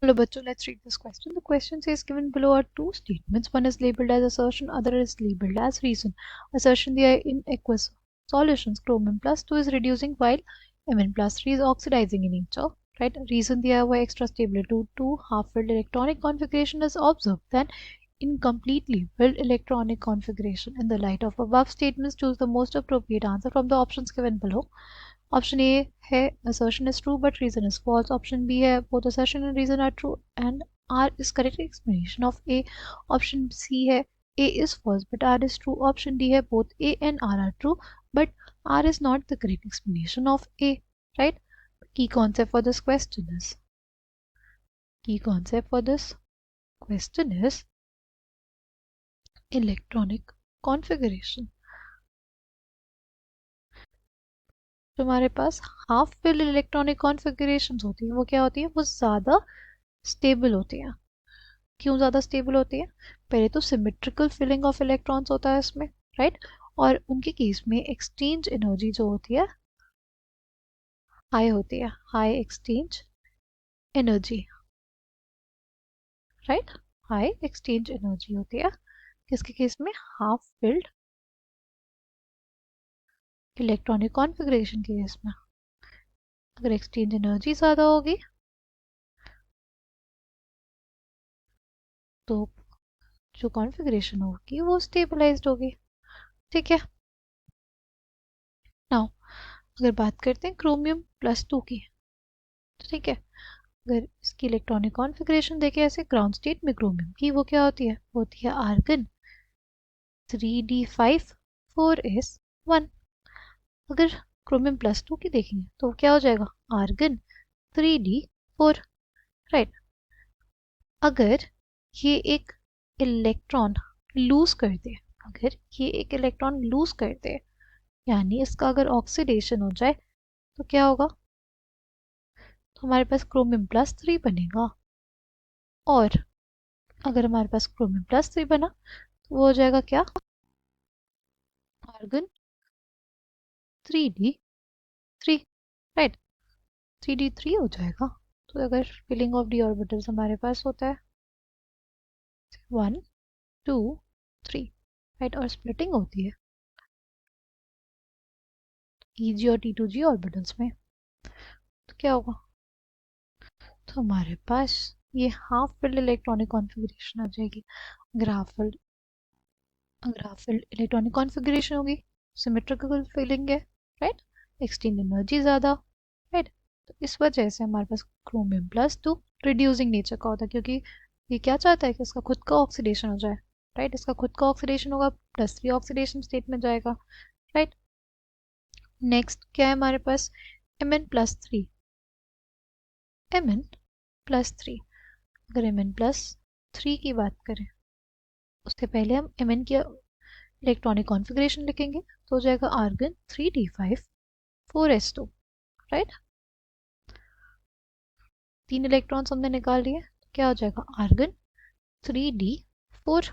Hello, bachcho, let's read this question. The question says given below are two statements. One is labeled as assertion, other is labeled as reason. Assertion दिया है in aqueous solutions chromium plus 2 is reducing while Mn plus 3 is oxidizing in nature. Right? Reason दिया हुआ है extra stable to 2 half-filled electronic configuration is observed. Then incompletely filled electronic configuration. In the light of above statements, choose the most appropriate answer from the options given below. Option A है assertion is true but reason is false. Option B है both assertion and reason are true and R is correct explanation of A. Option C है A is false but R is true. Option D है both A and R are true but R is not the correct explanation of A. Right? Key concept for this question is electronic configuration. जो हमारे पास half filled electronic configurations होती हैं वो क्या होती हैं, वो ज़्यादा स्टेबल होती हैं. क्यों ज़्यादा स्टेबल होती है? पहले तो सिमेट्रिकल फिलिंग ऑफ इलेक्ट्रॉन्स होता है इसमें, राइट. और उनके केस में एक्सचेंज एनर्जी जो होती है हाई होती है, high exchange energy, right. High exchange energy होती है किसके केस में? हाफ फिल्ड इलेक्ट्रॉनिक कॉन्फ़िगरेशन के केस में. अगर एक्सचेंज एनर्जी ज़्यादा होगी तो जो कॉन्फ़िगरेशन होगी वो स्टेबलाइज्ड होगी. ठीक है. नाउ अगर बात करते हैं क्रोमियम प्लस 2 की, तो ठीक है, अगर इसकी इलेक्ट्रॉनिक कॉन्फ़िगरेशन देखें ऐसे ग्राउंड स्टेट में क्रोमियम की, वो क्या होती है? होती है आर्गन 3d5 4s1. अगर क्रोमियम प्लस 2 की देखेंगे तो क्या हो जाएगा? Organ 3d4. राइट. अगर ये एक इलेक्ट्रॉन लूज कर दे, अगर ये एक इलेक्ट्रॉन लूज कर दे, यानी इसका अगर ऑक्सीडेशन हो जाए तो क्या होगा? तो हमारे पास क्रोमियम प्लस 3 बनेगा. और अगर हमारे पास क्रोमियम प्लस 3 बना तो वो हो जाएगा क्या? Argon 3d3. राइट. 3d3 हो जाएगा. तो अगर फिलिंग ऑफ डी ऑर्बिटल्स हमारे पास होता है 1 2 3, राइट, और स्प्लिटिंग होती है Eg और T2G ऑर्बिटल्स में, तो क्या होगा? तो हमारे पास ये हाफ फिल्ड इलेक्ट्रॉनिक कॉन्फ़िगरेशन आ जाएगी. अगर हाफ फिल्ड इलेक्ट्रॉनिक कॉन्फ़िगरेशन होगी, सिमेट्रिकल फिलिंग है, राइट, एक्सचेंज एनर्जी ज़्यादा, राइट. तो इस वजह से हमारे पास क्रोमियम प्लस 2 रिड्यूसिंग नेचर का होता है, क्योंकि ये क्या चाहता है कि इसका खुद का ऑक्सीडेशन हो जाए, राइट. इसका खुद का ऑक्सीडेशन होगा, +3 ऑक्सीडेशन स्टेट में जाएगा, राइट. नेक्स्ट क्या है हमारे पास? Mn+3. Mn+3. अगर Mn+3 की बात करें, उससे पहले हम Mn की इलेक्ट्रॉनिक कॉन्फ़िगरेशन लिखेंगे तो हो जाएगा argon 3d5 4s2. Right. 3 electrons हमने निकाल लिए तो क्या हो जाएगा? Organ 3d4.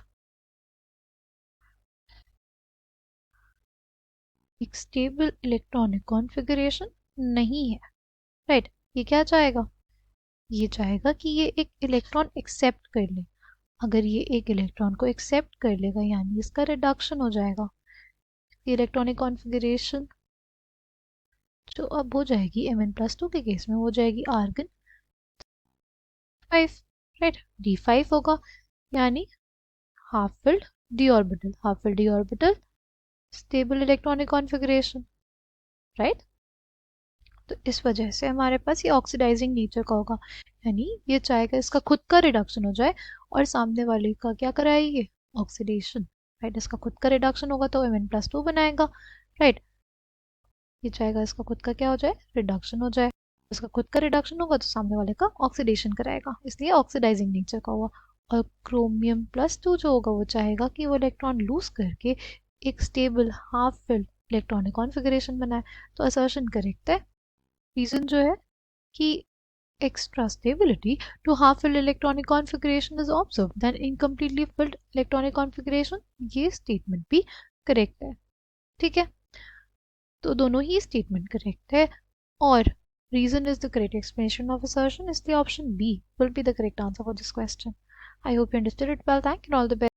एक स्टेबल इलेक्ट्रॉनिक कॉन्फ़िगरेशन नहीं है, राइट. ये क्या चाहेगा? ये चाहेगा कि ये एक इलेक्ट्रॉन एक्सेप्ट कर ले. अगर ये एक इलेक्ट्रॉन को एक्सेप्ट कर लेगा यानी इसका रिडक्शन हो जाएगा. इलेक्ट्रॉनिक कॉन्फ़िगरेशन जो अब हो जाएगी Mn+2 के केस में हो जाएगी आर्गन 5, राइट. d5 होगा यानी half filled D orbital, half filled D orbital stable electronic configuration, right. तो इस वजह से हमारे पास ये ऑक्सीडाइजिंग नेचर का होगा, यानी ये चाहेगा इसका खुद का रिडक्शन हो जाए और सामने वाले का क्या कराएगी? Oxidation, right. इसका खुद का रिडक्शन होगा तो Mn+2 बनाएगा, राइट. ये चाहेगा इसका खुद का क्या हो जाए? रिडक्शन हो जाए. इसका खुद का रिडक्शन होगा तो सामने वाले का ऑक्सीडेशन कराएगा, इसलिए ऑक्सीडाइजिंग नेचर का हुआ. और क्रोमियम+2 जो होगा वो चाहेगा कि वो इलेक्ट्रॉन लूज करके एक stable half filled electronic configuration बनाए. तो असर्शन करेक्ट है. रीजन जो है कि extra stability to half-filled electronic configuration is observed than incompletely filled electronic configuration. ये स्टेटमेंट भी करेक्ट है. ठीक है. तो दोनों ही स्टेटमेंट करेक्ट है. और reason is the correct explanation of assertion is the option B will be the correct answer for this question. I hope you understood it well. Thank you and all the best.